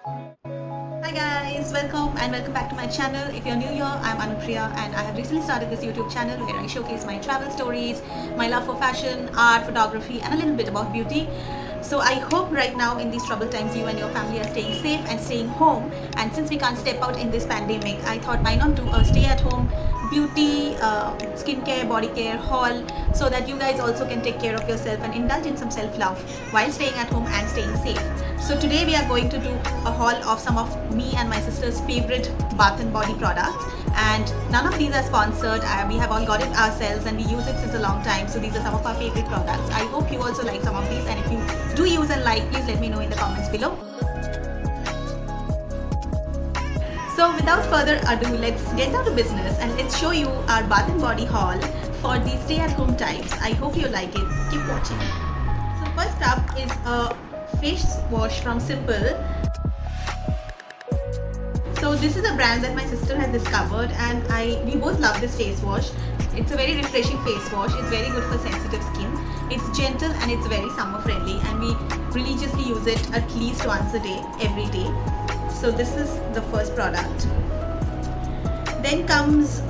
Hi guys, welcome back to my channel. If you're new here, I'm Anupriya and I have recently started this YouTube channel where I showcase my travel stories, my love for fashion, art, photography and a little bit about beauty. So I hope right now in these troubled times you and your family are staying safe and staying home, and since we can't step out in this pandemic, I thought why not do a stay at home beauty, skincare, body care haul so that you guys also can take care of yourself and indulge in some self-love while staying at home and staying safe. So today we are going to do a haul of some of me and my sister's favorite bath and body products, and none of these are sponsored. We have all got it ourselves and we use it since a long time, so these are some of our favorite products. I hope you also like some of these, and if you do use and like, please let me know in the comments below. So without further ado, let's get down to business and let's show you our bath and body haul for the stay at home times. I hope you like it. Keep watching. So first up is a face wash from Simple. So this is a brand that my sister has discovered and we both love this face wash. It's a very refreshing face wash. It's very good for sensitive skin. It's gentle and it's very summer friendly, and we religiously use it at least once a day, every day. So this is the first product. Then comes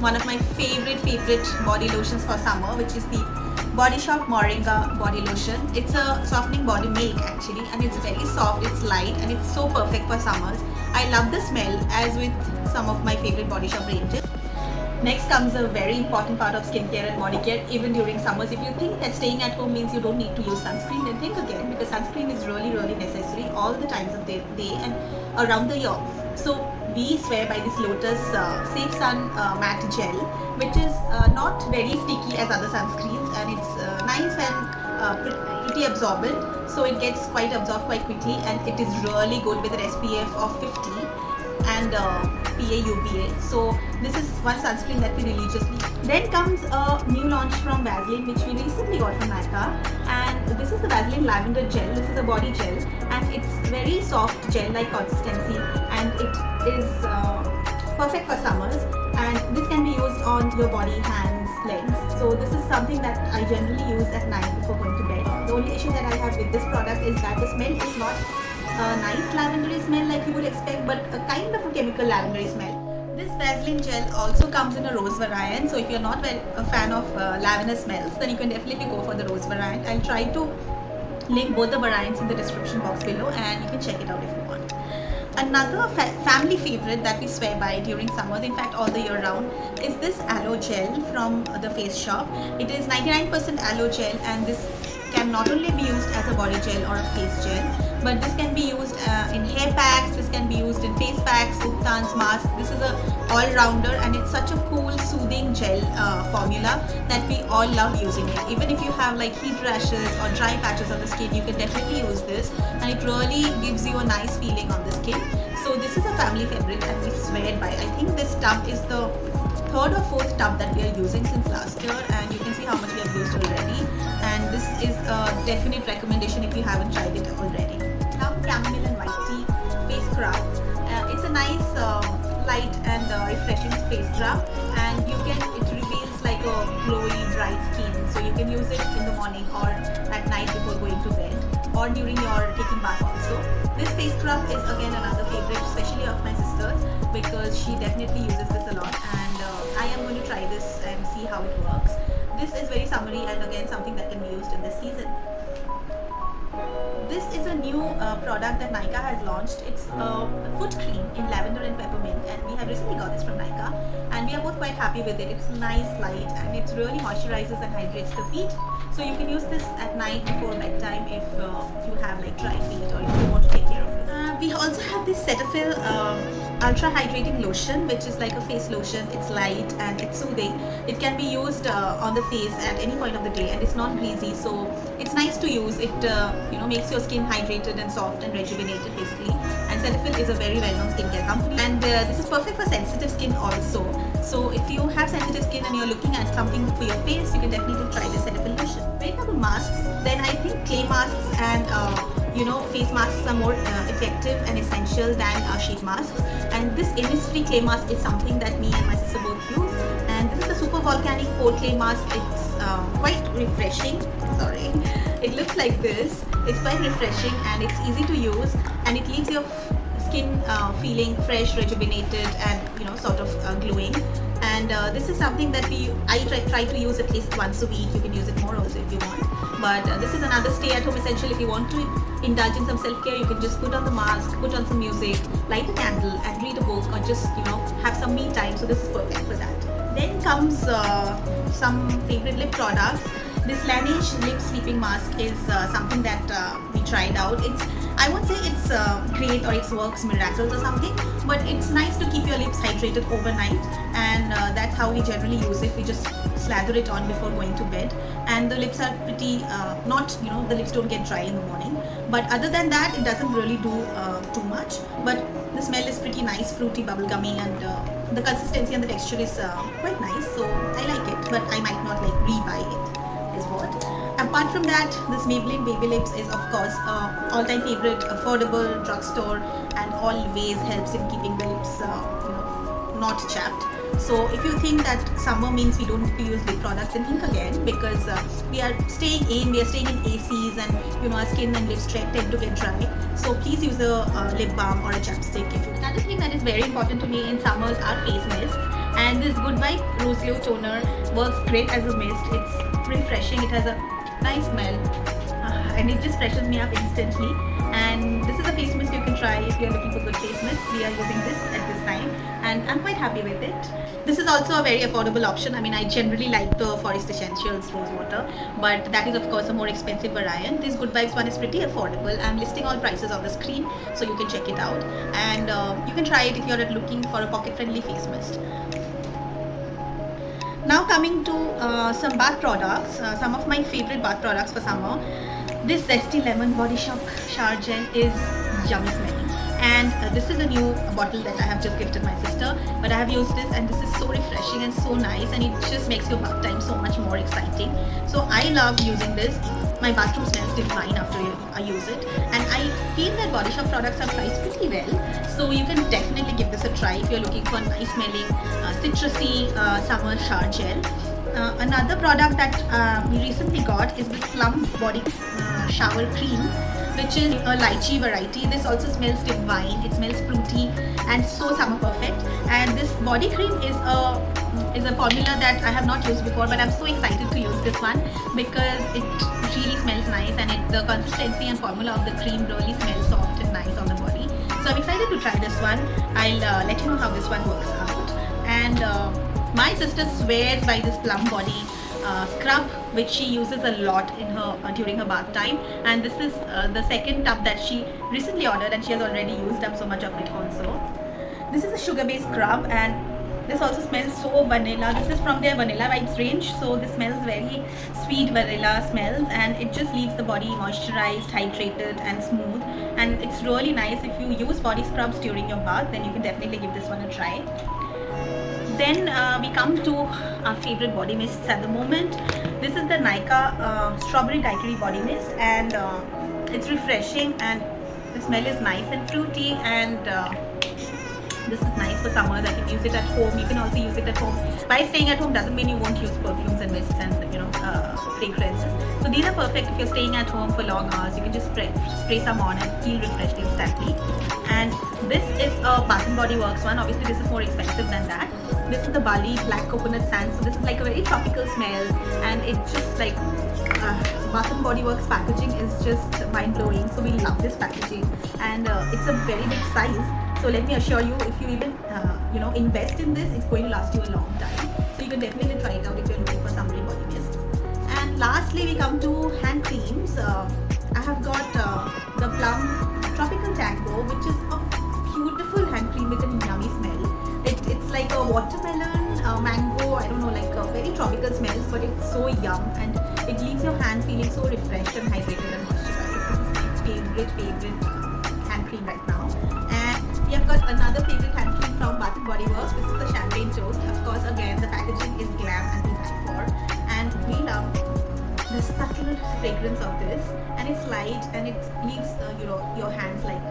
one of my favorite body lotions for summer, which is the Body Shop Moringa body lotion. It's a softening body milk actually, and it's very soft, it's light, and it's so perfect for summers. I love the smell, as with some of my favorite Body Shop ranges. Next comes a very important part of skincare and body care even during summers. If you think that staying at home means you don't need to use sunscreen, then think again, because sunscreen is really necessary all the times of the day and around the year. So we swear by this Lotus Safe Sun Matte Gel, which is not very sticky as other sunscreens, and it's nice and pretty absorbent, so it gets quite absorbed quite quickly, and it is really good with an SPF of 50 and PA/UVA. So this is one sunscreen that we religiously. Then comes a new launch from Vaseline, which we recently got from Nykaa, and this is the Vaseline Lavender Gel. This is a body gel and it's very soft gel-like consistency, and it is perfect for summers, and this can be used on your body, hands, legs. So this is something that I generally use at night before going to bed. The only issue that I have with this product is that the smell is not a nice lavendery smell like you would expect, but a kind of a chemical lavendery smell. This Vaseline gel also comes in a rose variant, so if you're not a fan of lavender smells, then you can definitely go for the rose variant. I'll try to link both the variants in the description box below, and you can check it out if you want. Another family favorite that we swear by during summers, in fact all the year round, is this aloe gel from the Face Shop. It is 99% aloe gel, and this can not only be used as a body gel or a face gel, but this can be used in hair packs, this can be used in face packs, sultans, masks. This is a all-rounder, and it's such a cool, soothing gel formula that we all love using it. Even if you have like heat rashes or dry patches on the skin, you can definitely use this, and it really gives you a nice feeling on the skin. So this is a family favorite and we swear by. I think this tub is the third or fourth tub that we are using since last year, and you can see how much we have used already, and this is a definite recommendation if you haven't tried it already. Now chamomile and white tea face scrub. It's a nice light and refreshing face scrub, and it reveals like a glowy bright skin, so you can use it in the morning or at night before going to bed, or during your taking bath also. This face scrub is again another favorite, especially of my sister's, because she definitely uses this a lot, and I am going to try this and see how it works. This is very summery and again something that can be used in this season. This is a new product that Nykaa has launched. It's a foot cream in lavender and peppermint, and we have recently got this from Nykaa, and we are both quite happy with it. It's nice, light, and it really moisturizes and hydrates the feet. So you can use this at night before bedtime if you have like dry feet or if you want to take care of it. We also have this Cetaphil Ultra Hydrating Lotion, which is like a face lotion. It's light and it's soothing. It can be used on the face at any point of the day, and it's not greasy, so it's nice to use. It makes your skin hydrated and soft and rejuvenated basically. And Cetaphil is a very well-known skincare company, and this is perfect for sensitive skin also. So if you have sensitive skin and you're looking at something for your face, you can definitely try this Cetaphil lotion. When it comes to masks, then I think clay masks and face masks are more effective and essential than sheet masks. And this Innisfree clay mask is something that me and my sister both use. And this is the Super Volcanic Pore Clay Mask. It's quite refreshing. It looks like this. It's quite refreshing and it's easy to use, and it leaves your skin feeling fresh, rejuvenated, and sort of glowing. And this is something that I try to use at least once a week. You can use it more also if you want. But this is another stay-at-home essential. If you want to indulge in some self-care, you can just put on the mask, put on some music, light a candle, and read a book, or just have some me time. So this is perfect for that. Then comes some favorite lip products. This Laneige lip sleeping mask is something that we tried out. I won't say it's great or it works miracles or something, but it's nice to keep your lips hydrated overnight, and that's how we generally use it. We just slather it on before going to bed, and the lips are pretty the lips don't get dry in the morning, but other than that it doesn't really do too much. But the smell is pretty nice, fruity, bubblegummy, and the consistency and the texture is quite nice, so I like it, but I might not rebuy it is what. Apart from that, this Maybelline Baby Lips is of course all-time favorite, affordable, drugstore, and always helps in keeping the lips not chapped. So if you think that summer means we don't have to use lip products, then think again, because we are staying in ACs, and our skin and lips tend to get dry. So please use a lip balm or a chapstick. Another thing that is very important to me in summers are face mists, and this Good Vibe Rose Glow Toner works great as a mist. It's refreshing, it has a nice smell, and it just freshens me up instantly. And this is a face mist you can try if you're looking for good face mist. We are using this at this time, and I'm quite happy with it. This is also a very affordable option. I mean, I generally like the Forest Essentials Rose Water, but that is of course a more expensive variant. This Good Vibes one is pretty affordable. I'm listing all prices on the screen, so you can check it out, and you can try it if you're looking for a pocket-friendly face mist. Now coming to some bath products, some of my favorite bath products for summer. This Zesty Lemon Body Shop shower gel is yummy smelling, and this is a new bottle that I have just gifted my sister, but I have used this, and this is so refreshing and so nice, and it just makes your bath time so much more exciting. So I love using this. My bathroom smells divine after I use it, and I feel that Body Shop products are priced pretty well, so you can definitely give this a try if you're looking for nice smelling citrusy summer shower gel. Another product that we recently got is this Plum Body Shower Cream, which is a lychee variety. This also smells divine. It smells fruity and so summer perfect. And this body cream is a formula that I have not used before, but I'm so excited to use this one because it really smells nice, and the consistency and formula of the cream really smells soft and nice on the body. So I'm excited to try this one. I'll let you know how this one works out. And my sister swears by this Plum Body scrub, which she uses a lot in her during her bath time, and this is the second tub that she recently ordered, and she has already used up so much of it also. This is a sugar-based scrub, and this also smells so vanilla. This is from their Vanilla Vibes range, so this smells very sweet vanilla smells, and it just leaves the body moisturized, hydrated, and smooth. And it's really nice. If you use body scrubs during your bath, then you can definitely give this one a try. Then we come to our favorite body mists at the moment. This is the Nykaa Strawberry Daiquiri Body Mist, and it's refreshing, and the smell is nice and fruity, and this is nice for summers. I can use it at home. You can also use it at home. By staying at home doesn't mean you won't use perfumes and mists and fragrances. So these are perfect if you're staying at home for long hours. You can just spray some on and feel refreshed instantly. And this is a Bath & Body Works one. Obviously this is more expensive than that. This is the Bali Black Coconut Sand. So this is like a very tropical smell, and it's just like Bath & Body Works packaging is just mind-blowing. So we love this packaging, and it's a very big size. So let me assure you, if you even invest in this, it's going to last you a long time. So you can definitely try it out if you're looking for summery body mist. And lastly, we come to hand creams. I have got the Plum Tropical Tango, which is a beautiful hand cream with a yummy smell. It's like a watermelon, mango, I don't know, like very tropical smells, but it's so yum, and it leaves your hand feeling so refreshed and hydrated and moisturized. This is my favorite hand cream right now. And we have got another favorite hand cream from Bath & Body Works. This is the Champagne Toast. Of course, again, the packaging is glam and we die for, and we love the subtle fragrance of this, and it's light, and it leaves your hands like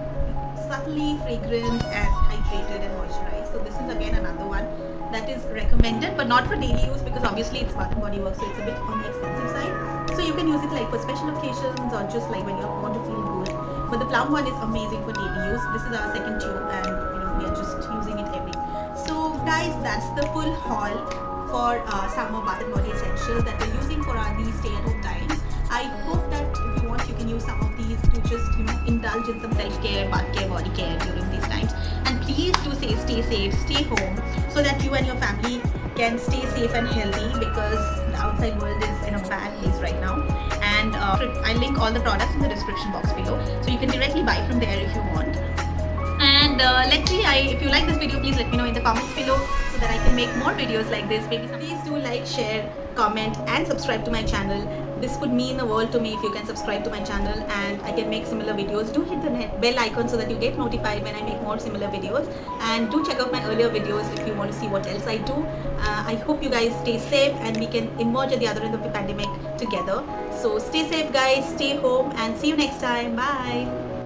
subtly fragrant and hydrated and moisturized. So this is again another one that is recommended, but not for daily use, because obviously it's Bath & Body Works, so it's a bit on the expensive side. So you can use it like for special occasions or just like when you want to feel good. But the plum one is amazing for daily use. This is our second tube and we are just using it every. So guys, that's the full haul for summer Bath and Body essentials that we're using for our these stay-at-home times. I hope that if you want, you can use some of these to just indulge in some self-care, bath care, body care during these times. And please do stay safe, stay home, so that you and your family can stay safe and healthy, because the outside world is in a bad place right now. And I'll link all the products in the description box below, so you can directly buy from there if you want. And let's see, if you like this video, please let me know in the comments below so that I can make more videos like this. Please do like, share, comment and subscribe to my channel. This would mean the world to me if you can subscribe to my channel and I can make similar videos. Do hit the bell icon so that you get notified when I make more similar videos. And do check out my earlier videos if you want to see what else I do. I hope you guys stay safe and we can emerge at the other end of the pandemic together. So stay safe guys, stay home and see you next time. Bye.